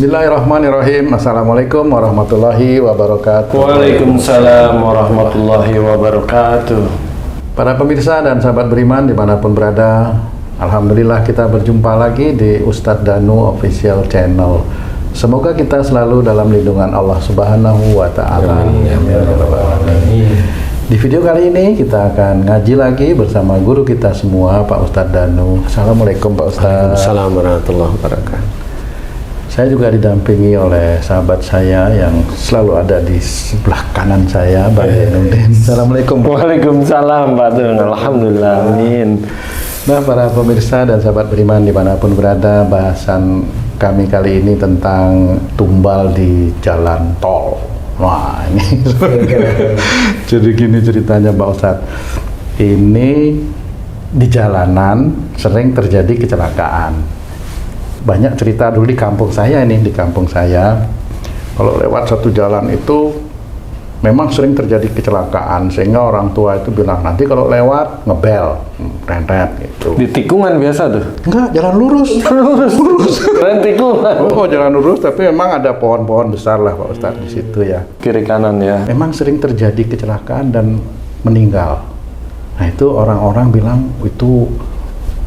Bismillahirrahmanirrahim. Assalamualaikum warahmatullahi wabarakatuh. Waalaikumsalam warahmatullahi wabarakatuh. Para pemirsa dan sahabat beriman dimanapun berada, alhamdulillah kita berjumpa lagi di Ustadz Danu Official Channel. Semoga kita selalu dalam lindungan Allah Subhanahu wa Ta'ala. Di video kali ini kita akan ngaji lagi bersama guru kita semua, Pak Ustadz Danu. Assalamualaikum Pak Ustadz. Assalamualaikum warahmatullahi wabarakatuh. Saya juga didampingi oleh sahabat saya yang selalu ada di sebelah kanan saya, Pak Zainuddin. Assalamualaikum. Waalaikumsalam Pak Dun. Alhamdulillah. Amin. Nah, para pemirsa dan sahabat beriman dimanapun berada, bahasan kami kali ini tentang tumbal di jalan tol. Wah, ini jadi gini ceritanya Pak Ustadz. Ini di jalanan sering terjadi kecelakaan. Banyak cerita dulu di kampung saya ini, di kampung saya kalau lewat satu jalan itu memang sering terjadi kecelakaan, sehingga orang tua itu bilang nanti kalau lewat ngebel, rentet gitu. Di tikungan biasa tuh? Enggak, jalan lurus. lurus. Keren tikungan. Oh, jalan lurus, tapi memang ada pohon-pohon besar lah Pak Ustadz di situ ya. Kiri kanan ya. Memang sering terjadi kecelakaan dan meninggal. Nah itu orang-orang bilang itu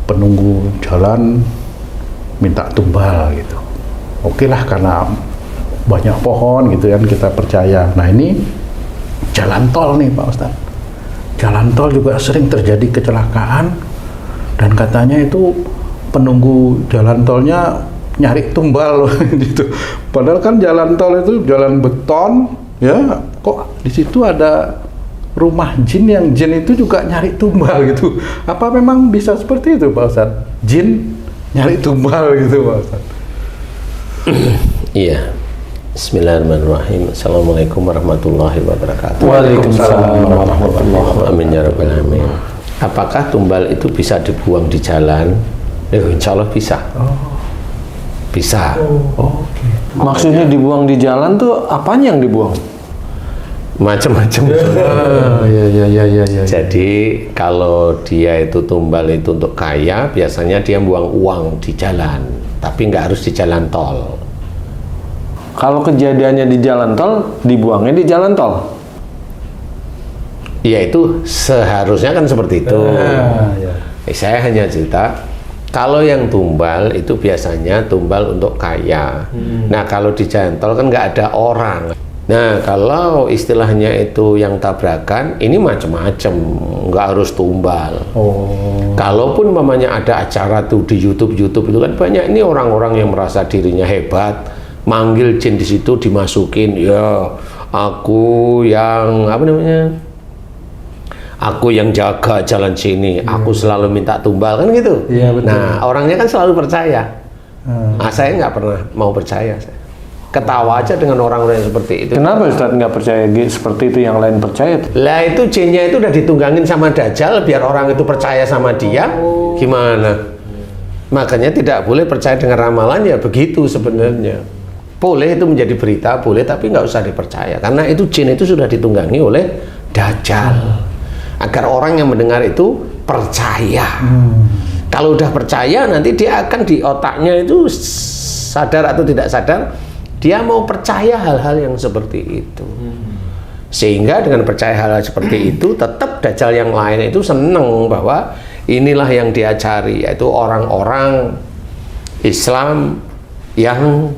penunggu jalan minta tumbal gitu. Oke lah, karena banyak pohon gitu kan, kita percaya. Nah ini jalan tol nih Pak Ustadz. Jalan tol juga sering terjadi kecelakaan dan katanya itu penunggu jalan tolnya nyari tumbal gitu. Padahal kan jalan tol itu jalan beton ya, kok di situ ada rumah jin yang jin itu juga nyari tumbal gitu. Apa memang bisa seperti itu Pak Ustadz? Jin nyari tumbal gitu Pak Ustadz. Iya. Bismillahirrahmanirrahim. Assalamualaikum warahmatullahi wabarakatuh. Waalaikumsalam warahmatullahi wabarakatuh. Amin ya rabbal alamin. Apakah tumbal itu bisa dibuang di jalan? Insya Allah bisa. Bisa. Oke. Maksudnya dibuang di jalan tuh apanya yang dibuang? Macam-macam. Iya. Jadi kalau dia itu tumbal itu untuk kaya, biasanya dia buang uang di jalan, tapi nggak harus di jalan tol. Kalau kejadiannya di jalan tol, dibuangnya di jalan tol. Ya itu seharusnya kan seperti itu. Saya hanya cerita, kalau yang tumbal itu biasanya tumbal untuk kaya. Nah kalau di jalan tol kan nggak ada orang. Nah kalau istilahnya itu yang tabrakan, ini macam-macam, nggak harus tumbal. Kalaupun mamanya ada acara tuh di YouTube itu kan banyak ini orang-orang yang merasa dirinya hebat, manggil jin di situ dimasukin, ya aku yang apa namanya, aku yang jaga jalan sini, aku selalu minta tumbal kan gitu. Iya, betul. Nah orangnya kan selalu percaya. Nah, saya nggak pernah mau percaya. Ketawa aja dengan orang-orang yang seperti itu. Kenapa Ustadz nggak percaya seperti itu, yang lain percaya? Lah itu jinnya itu udah ditunggangin sama Dajjal biar orang itu percaya sama dia. Gimana? Makanya tidak boleh percaya dengan ramalan, ya begitu sebenarnya. Boleh itu menjadi berita, boleh, tapi nggak usah dipercaya. Karena itu jin itu sudah ditunggangi oleh Dajjal. Agar orang yang mendengar itu percaya. Kalau udah percaya, nanti dia akan di otaknya itu sadar atau tidak sadar, dia mau percaya hal-hal yang seperti itu. Sehingga dengan percaya hal-hal seperti itu, tetap Dajjal yang lain itu seneng bahwa inilah yang dia cari, yaitu orang-orang Islam yang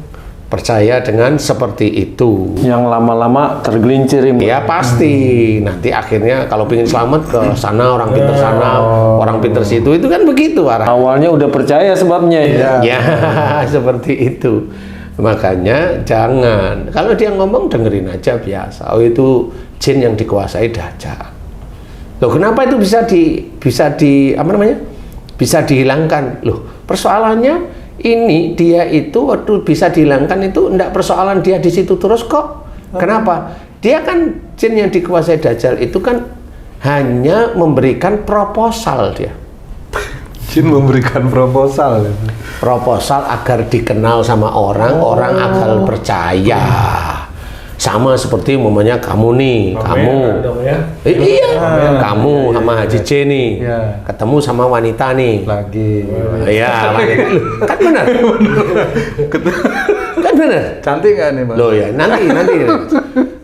percaya dengan seperti itu. Yang lama-lama tergelincir. Ya pasti. Nanti akhirnya kalau ingin selamat ke sana, orang pinter sana, orang pinter situ, itu kan begitu arah. Awalnya udah percaya sebabnya ya. Ya seperti itu. Makanya jangan, kalau dia ngomong dengerin aja biasa. Oh itu jin yang dikuasai Dajjal. Loh kenapa itu bisa dihilangkan? Loh persoalannya ini dia itu waktu bisa dihilangkan itu enggak persoalan dia di situ terus kok. Kenapa? Dia kan jin yang dikuasai Dajjal itu kan hanya memberikan proposal dia. Jin memberikan proposal. Proposal agar dikenal sama orang, orang akan percaya. Sama seperti umpamanya kamu nih, kamu sama Haji C nih, ketemu sama wanita nih, lagi, ya, kan benar. Kan benar. Cantik nggak nih, Bang? Loh ya, nanti.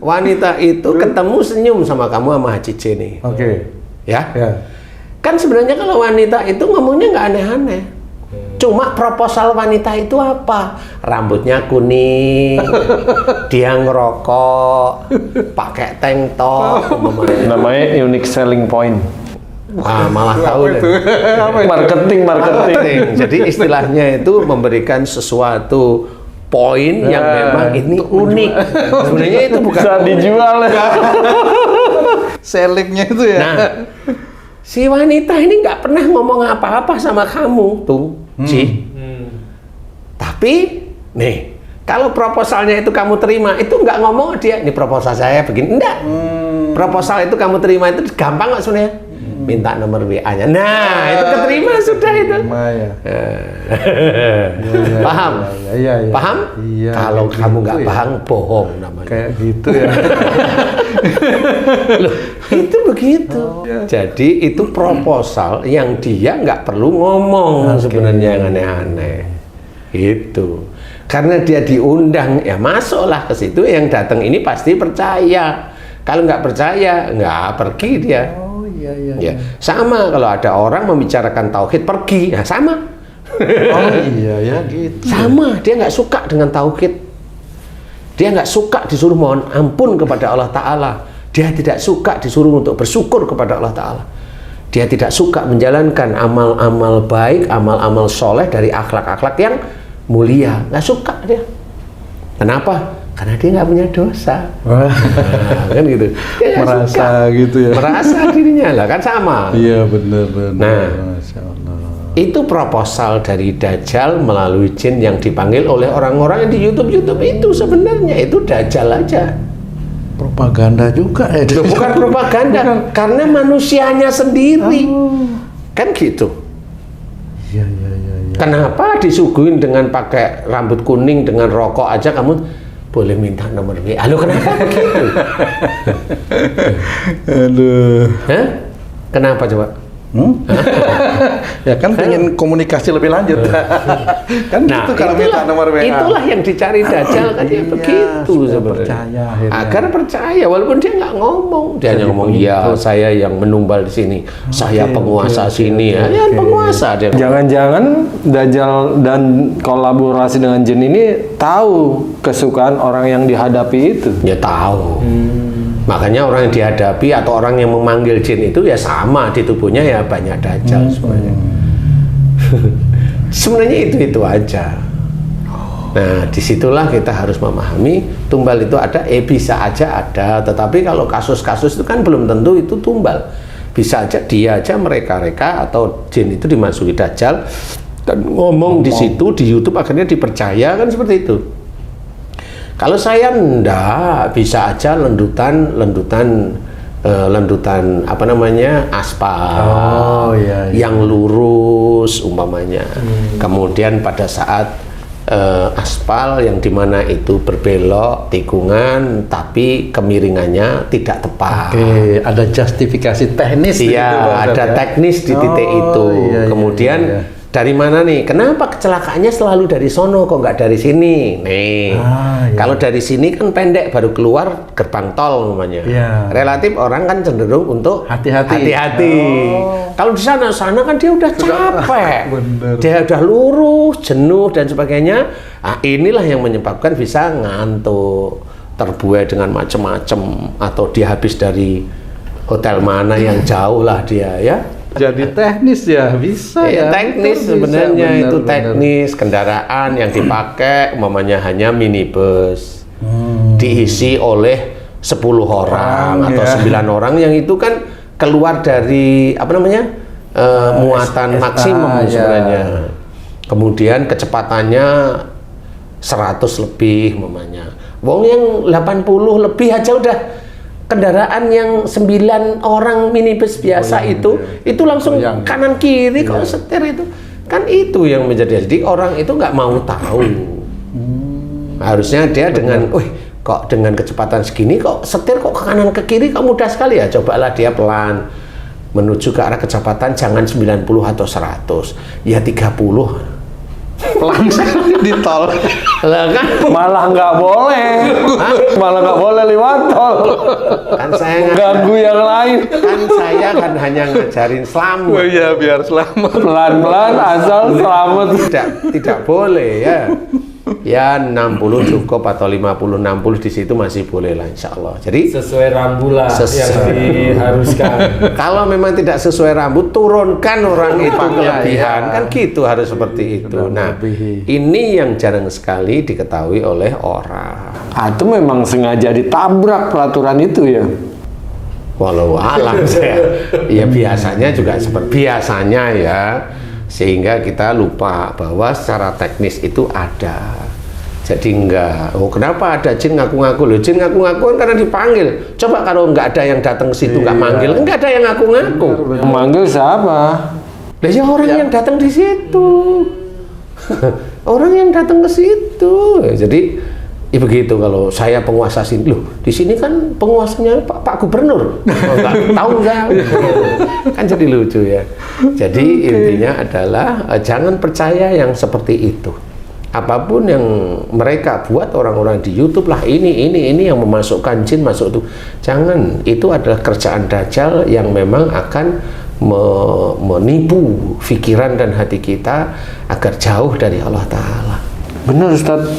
Wanita itu ketemu senyum sama kamu sama Haji J nih. Oke. Ya? Ya. Kan sebenarnya kalau wanita itu ngomongnya nggak aneh-aneh. Cuma proposal wanita itu apa? Rambutnya kuning, dia ngerokok, pakai tank top, umpamanya. Namanya unique selling point. Wah, malah tahu deh. Marketing. Jadi istilahnya itu memberikan sesuatu poin yang memang ini unik. Sebenarnya itu bukan Bisa dijual. Selingnya itu ya. Nah, si wanita ini nggak pernah ngomong apa-apa sama kamu, tuh, Ci. Tapi, nih, kalau proposalnya itu kamu terima, itu nggak ngomong dia, ini proposal saya begini, enggak. Proposal itu kamu terima itu gampang nggak sebenarnya? Minta nomor WA-nya. Nah, itu keterima sudah itu. Ya. Paham? Iya. Paham? Iya, Kalau gitu kamu nggak ya. paham, bohong namanya. Kayak gitu ya. Loh, itu begitu. Jadi itu proposal yang dia nggak perlu ngomong sebenarnya yang aneh-aneh. Itu. Karena dia diundang, ya masuklah ke situ. Yang datang ini pasti percaya. Kalau nggak percaya, nggak pergi dia. Oh iya. Ya, sama kalau ada orang membicarakan tauhid pergi, ya sama. Oh iya ya gitu. Sama, dia nggak suka dengan tauhid. Dia nggak suka disuruh mohon ampun kepada Allah Ta'ala. Dia tidak suka disuruh untuk bersyukur kepada Allah Ta'ala. Dia tidak suka menjalankan amal-amal baik, amal-amal soleh dari akhlak-akhlak yang mulia. Nggak suka dia. Kenapa? Karena dia nggak punya dosa. Wah. Nah, kan gitu. Dia nggak Merasa suka. gitu ya. Merasa dirinya lah, kan sama. Iya benar. Nah. Masya Allah. Itu proposal dari Dajjal melalui jin yang dipanggil oleh orang-orang yang di YouTube itu sebenarnya itu Dajjal aja. Propaganda juga ya. Loh, bukan propaganda, karena manusianya sendiri. Kan gitu. Iya. Kenapa disuguhin dengan pakai rambut kuning dengan rokok aja kamu boleh minta nomor WA? Halo, kenapa begitu? Aduh. Hah? Kenapa coba? Ya kan pengen komunikasi lebih lanjut. Kan Nah, gitu kalau minta nomor WA. itulah yang dicari Dajjal kan dia Iya, begitu supaya sebenarnya. percaya akhirnya. Agar percaya walaupun dia nggak ngomong, dia hanya Jadi ngomong pengikut. ya saya yang menumbal di sini, saya penguasa sini ya, ya oke. penguasa dia. Jangan-jangan Dajjal dan kolaborasi dengan jin ini tahu kesukaan orang yang dihadapi itu. Ya tahu. Makanya orang yang dihadapi atau orang yang memanggil jin itu ya sama di tubuhnya ya banyak Dajjal sebenarnya. Sebenarnya itu aja. Nah, disitulah kita harus memahami tumbal itu ada, bisa aja ada, tetapi kalau kasus-kasus itu kan belum tentu itu tumbal. Bisa aja dia aja mereka-reka atau jin itu dimasuki Dajjal dan ngomong di situ di YouTube akhirnya dipercaya, kan seperti itu. Kalau saya enggak, bisa aja lendutan apa namanya aspal yang lurus umpamanya. Kemudian pada saat aspal yang dimana itu berbelok tikungan tapi kemiringannya tidak tepat. Oke, ada justifikasi teknis. Iya, ada teknis di titik itu. Kemudian dari mana nih? Kenapa kecelakaannya selalu dari sono kok nggak dari sini? Nih, kalau dari sini kan pendek baru keluar gerbang tol namanya. Relatif orang kan cenderung untuk hati-hati. Kalau di sana kan dia udah capek, dia udah lurus, jenuh dan sebagainya. Nah, inilah yang menyebabkan bisa ngantuk, terbuai dengan macam-macam, atau dia habis dari hotel mana yang jauh lah dia ya. Jadi teknis ya, bisa ya. Teknis sebenarnya itu teknis kendaraan yang dipakai umpamanya hanya minibus. Diisi oleh 10 orang atau 9 orang yang itu kan keluar dari apa namanya? Muatan maksimum sebenarnya. Kemudian kecepatannya 100 lebih umpamanya. Wong yang 80 lebih aja udah kendaraan yang 9 orang minibus biasa itu langsung kanan kiri kalau setir itu kan itu yang menjadi. Jadi orang itu nggak mau tahu. Harusnya dia dengan, kok dengan kecepatan segini kok setir kok ke kanan ke kiri kok mudah sekali ya. Cobalah dia pelan menuju ke arah kecepatan jangan 90 atau 100 ya 30. pelan di tol. Lah kan Malah nggak boleh. Malah nggak boleh lewat tol. kan saya Ganggu yang lain. kan saya kan hanya ngajarin selamat. iya, biar selamat. Pelan-pelan asal selamat. Tidak boleh ya. Ya 60 cukup atau 50 60 di situ masih boleh lah insya Allah. Jadi Sesuai rambu lah yang diharuskan. kalau memang tidak sesuai rambut, turunkan orang itu kelebihan, kan gitu harus seperti itu. Nah, ini yang jarang sekali diketahui oleh orang. Itu memang sengaja ditabrak peraturan itu ya. Walau alam saya, ya biasanya juga seperti biasanya ya, sehingga kita lupa bahwa secara teknis itu ada. Jadi enggak, oh kenapa ada jin ngaku-ngaku? Loh, jin ngaku-ngaku kan karena dipanggil. Coba kalau enggak ada yang datang ke situ enggak manggil, enggak ada yang ngaku-ngaku. Manggil siapa? Lah ya orang yang datang di situ. Orang yang datang ke situ. Jadi ya begitu kalau saya penguasa sini. Loh, di sini kan penguasanya Pak Gubernur. Oh, enggak tahu enggak? Kan jadi lucu ya. Jadi intinya adalah jangan percaya yang seperti itu. Apapun yang mereka buat orang-orang di YouTube lah ini yang memasukkan jin masuk itu. Jangan, itu adalah kerjaan Dajjal yang memang akan menipu pikiran dan hati kita agar jauh dari Allah Ta'ala. Bener Ustadz,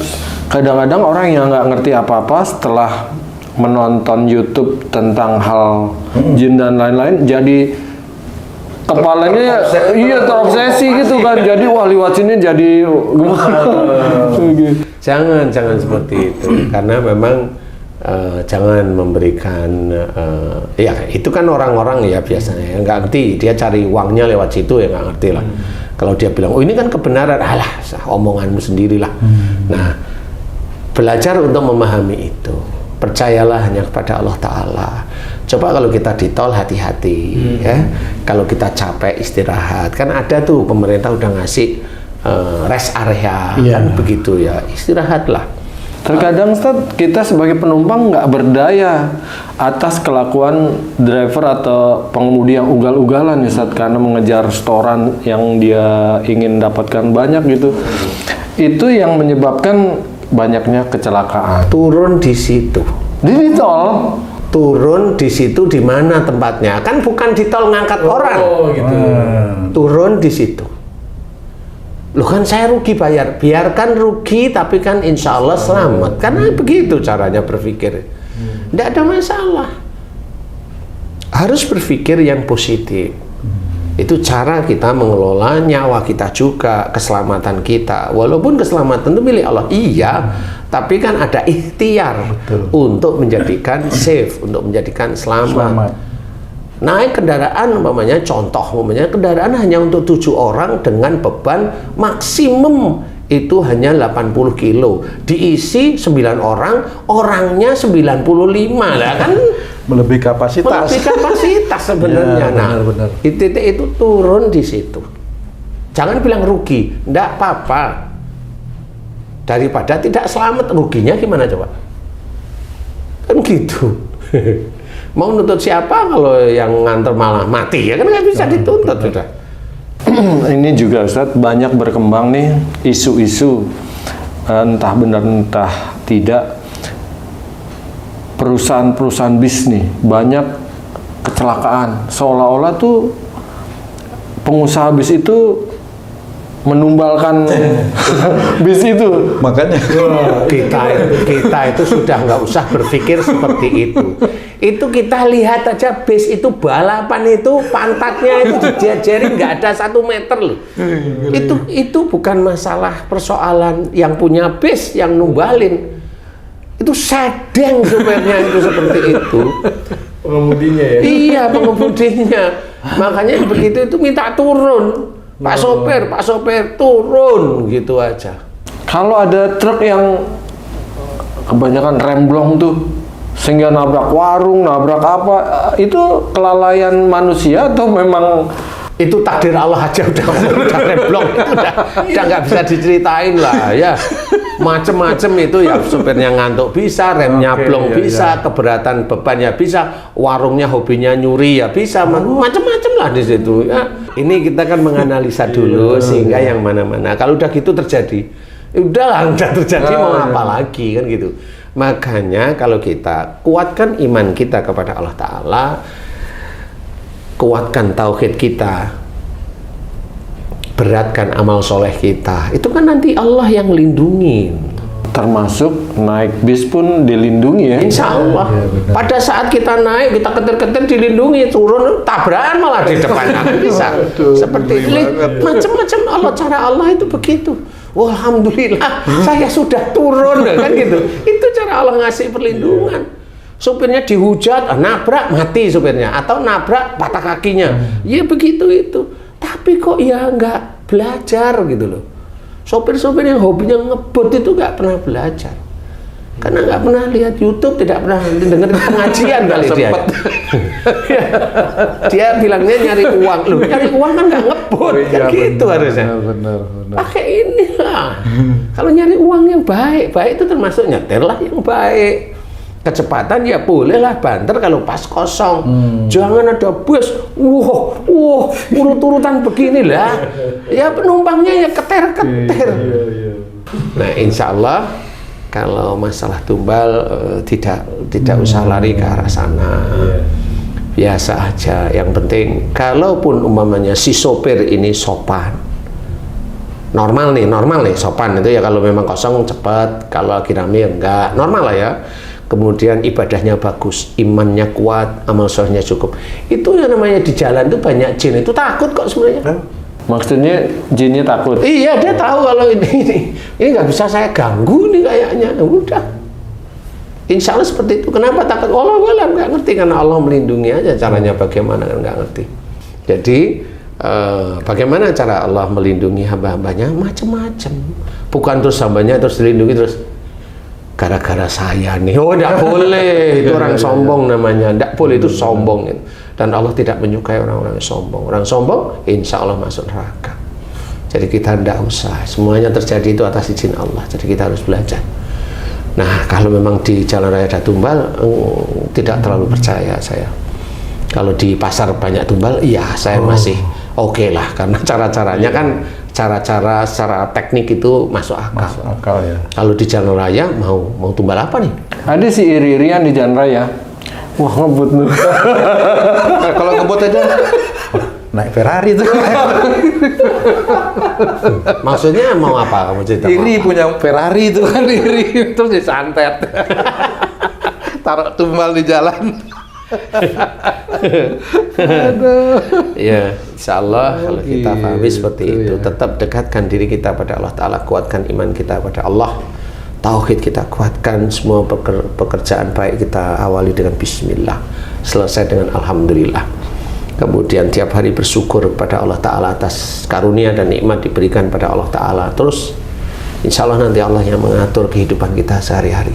kadang-kadang orang yang nggak ngerti apa-apa setelah menonton YouTube tentang hal jin dan lain-lain jadi kepalanya terobsesi gitu kan, jadi wah lewat sini jadi gimana. Jangan seperti itu, karena memang jangan memberikan ya itu kan orang-orang ya biasanya yang nggak ngerti, dia cari uangnya lewat situ ya nggak ngerti lah. Kalau dia bilang oh ini kan kebenaran, alah omonganmu sendirilah. Nah, belajar untuk memahami itu, percayalah hanya kepada Allah Ta'ala. Coba kalau kita di tol hati-hati ya, kalau kita capek istirahat, kan ada tuh pemerintah udah ngasih rest area kan begitu ya, istirahatlah. Terkadang Ustadz, kita sebagai penumpang nggak berdaya atas kelakuan driver atau pengemudi yang ugal-ugalan ya Ustadz, karena mengejar setoran yang dia ingin dapatkan banyak gitu. Itu yang menyebabkan banyaknya kecelakaan. Turun di situ. Di tol. Turun di situ di mana tempatnya? Kan bukan di tol ngangkat orang. Oh gitu. Turun di situ. Loh kan saya rugi bayar, biarkan rugi tapi kan insya Allah selamat. Karena begitu caranya berpikir. Tidak ada masalah. Harus berpikir yang positif. Itu cara kita mengelola nyawa kita juga, keselamatan kita. Walaupun keselamatan itu milik Allah, iya. Tapi kan ada ikhtiar untuk menjadikan safe, untuk menjadikan selamat. Naik kendaraan umpamanya, contoh umpamanya kendaraan hanya untuk 7 orang dengan beban maksimum itu hanya 80 kilo, diisi 9 orang, orangnya 95 lah kan Melebihi kapasitas. melebihi kapasitas sebenarnya. Ya, benar. Itu turun di situ. Jangan bilang rugi, enggak apa-apa. Daripada tidak selamat, ruginya gimana coba? Kan gitu. Mau nuntut siapa kalau yang nganter malah mati? Ya kan nggak bisa dituntut sudah. Ini juga Ustadz, banyak berkembang nih isu-isu, entah benar entah tidak, perusahaan-perusahaan bis nih banyak kecelakaan, seolah-olah tuh pengusaha bis itu menumbalkan bis itu. Makanya kita itu sudah nggak usah berpikir seperti itu. Itu kita lihat aja bis itu balapan itu pantatnya itu dijajarin nggak ada 1 meter loh. Itu bukan masalah persoalan yang punya bis yang numbalin. Itu sedeng supirnya itu seperti itu. Pengemudinya ya. Iya, pengemudinya. Makanya begitu itu minta turun. Pak sopir turun gitu aja. Kalau ada truk yang kebanyakan remblong tuh sehingga nabrak warung, nabrak apa, itu kelalaian manusia atau memang itu takdir Allah aja udah remblong, udah nggak bisa diceritain lah ya. Macem-macem itu ya, supirnya ngantuk bisa, remnya blong bisa, keberatan bebannya bisa, warungnya hobinya nyuri ya bisa, macem-macem lah di situ ya. Ini kita kan menganalisa dulu sehingga yang mana-mana. Kalau udah gitu terjadi, udahlah, udah terjadi mau apa lagi kan gitu. Makanya kalau kita kuatkan iman kita kepada Allah Ta'ala, kuatkan tauhid kita, beratkan amal soleh kita, itu kan nanti Allah yang lindungin. Termasuk naik bis pun dilindungi ya. Insya Allah. Pada saat kita naik, kita keter-keter dilindungi, turun tabrakan malah di depan. Nggak bisa. Seperti macam-macam cara Allah itu begitu. Alhamdulillah, saya sudah turun kan gitu. Itu cara Allah ngasih perlindungan. Supirnya dihujat, nabrak mati supirnya, atau nabrak patah kakinya. Ya begitu itu. Tapi kok ya nggak belajar gitu loh. Sopir-sopir yang hobinya ngebut itu nggak pernah belajar, karena nggak pernah lihat YouTube, tidak pernah dengar pengajian kali dia. Dia bilangnya nyari uang, loh nyari uang kan nggak ngebut, kan gitu harusnya. Benar. Pakai inilah. Kalau nyari uang yang baik itu termasuk nyetir lah yang baik. Kecepatan ya bolehlah banter kalau pas kosong. Jangan ada bus, urut-urutan beginilah. Ya penumpangnya ya keter-keter. Nah, insya Allah kalau masalah tumbal tidak usah lari ke arah sana. Biasa aja. Yang penting kalaupun umpamanya si sopir ini sopan, normal nih sopan itu ya, kalau memang kosong cepat, kalau lagi rame enggak, normal lah ya. Kemudian ibadahnya bagus, imannya kuat, amal solehnya cukup. Itu yang namanya di jalan itu banyak jin itu takut kok sebenarnya. Maksudnya jinnya takut? Iya, dia tahu kalau ini nggak bisa saya ganggu nih kayaknya. Udah, insya Allah seperti itu. Kenapa takut? Allah nggak ngerti, karena Allah melindungi aja. Caranya bagaimana kan nggak ngerti. Jadi bagaimana cara Allah melindungi hamba-hambanya? Macam-macam. Bukan terus hambanya terus dilindungi terus gara-gara saya nih, tidak boleh. Itu orang sombong namanya, tidak boleh, itu sombong. Dan Allah tidak menyukai orang-orang yang sombong. Orang sombong insya Allah masuk neraka. Jadi kita tidak usah, semuanya terjadi itu atas izin Allah. Jadi kita harus belajar. Nah, kalau memang di jalan raya ada tumbal, tidak terlalu percaya saya. Kalau di pasar banyak tumbal, iya saya masih oke lah, karena cara-caranya kan cara-cara secara teknik itu masuk akal. Masuk akal ya. Kalau di jalan raya mau tumbal apa nih? Ada si iri-irian di jalan raya. Wah, ngebut lu. Kalau ngebut aja Naik Ferrari tuh. maksudnya mau apa kamu cerita? Iri punya Ferrari itu kan, iri terus disantet. Taruh tumbal di jalan. Ya, insya Allah kalau kita pahami seperti itu, tetap dekatkan diri kita pada Allah Ta'ala, kuatkan iman kita pada Allah, tauhid kita kuatkan, semua pekerjaan baik kita awali dengan bismillah, selesai dengan alhamdulillah. Kemudian tiap hari bersyukur pada Allah Ta'ala atas karunia dan nikmat diberikan pada Allah Ta'ala. Terus insya Allah nanti Allah yang mengatur kehidupan kita sehari-hari.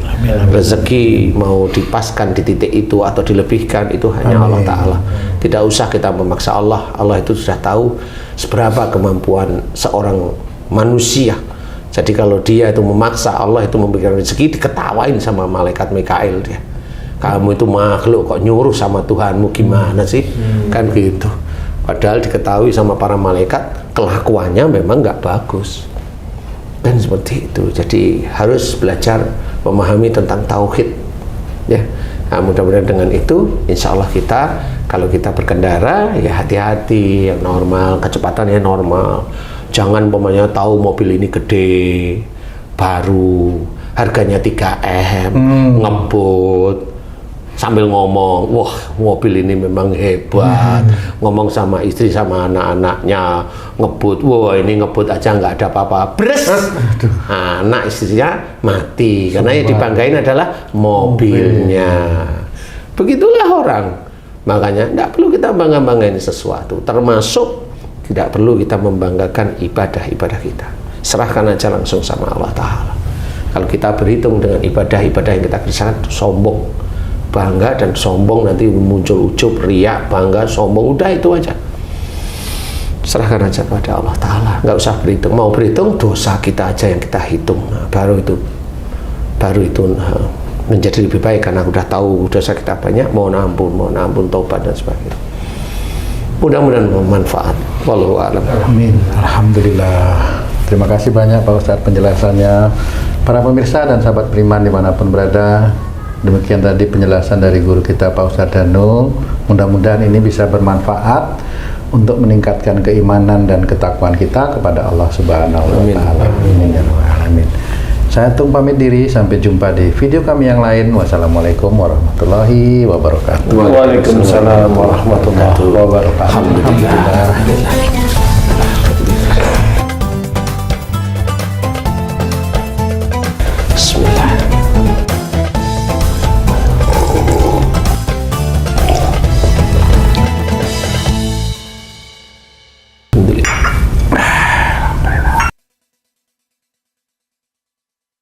Rezeki mau dipaskan di titik itu atau dilebihkan, itu hanya Allah Ta'ala. Tidak usah kita memaksa Allah. Allah itu sudah tahu seberapa kemampuan seorang manusia. Jadi kalau dia itu memaksa Allah itu memberikan rezeki, diketawain sama malaikat Mikail dia. Kamu itu makhluk kok nyuruh sama Tuhanmu, gimana sih? Kan gitu. Padahal diketahui sama para malaikat kelakuannya memang nggak bagus. Dan seperti itu. Jadi harus belajar memahami tentang tauhid. Ya. Nah, mudah-mudahan dengan itu insya Allah kita, kalau kita berkendara ya hati-hati, yang normal, kecepatannya normal. Jangan umpamanya tahu mobil ini gede, baru, harganya 3M, ngebut, sambil ngomong, wah mobil ini memang hebat, ngomong sama istri sama anak-anaknya, ngebut, wah ini ngebut aja nggak ada apa-apa, bres, anak istrinya mati, karena yang dibanggain adalah mobilnya. Begitulah orang. Makanya tidak perlu kita bangga-banggain sesuatu, termasuk tidak perlu kita membanggakan ibadah-ibadah kita. Serahkan aja langsung sama Allah Ta'ala. Kalau kita berhitung dengan ibadah-ibadah yang kita kerjakan, sombong, bangga dan sombong, nanti muncul ujub, riak, bangga, sombong, udah itu aja. Serahkan aja pada Allah Ta'ala, nggak usah berhitung. Mau berhitung dosa kita aja yang kita hitung, nah, baru itu menjadi lebih baik, karena udah tahu dosa kita banyak, mohon ampun, taubat dan sebagainya. Mudah-mudahan bermanfaat. Wallahu a'lam. Amin. Alhamdulillah. Terima kasih banyak Pak Ustadz penjelasannya. Para pemirsa dan sahabat beriman dimanapun berada, demikian tadi penjelasan dari guru kita Pak Ustadz Danu. Mudah-mudahan ini bisa bermanfaat untuk meningkatkan keimanan dan ketakwaan kita kepada Allah Subhanahu wa Ta'ala. Amin ya rabbal alamin. Saya Tung pamit diri, sampai jumpa di video kami yang lain. Wassalamualaikum warahmatullahi wabarakatuh. Waalaikumsalam warahmatullahi wabarakatuh. Alhamdulillah.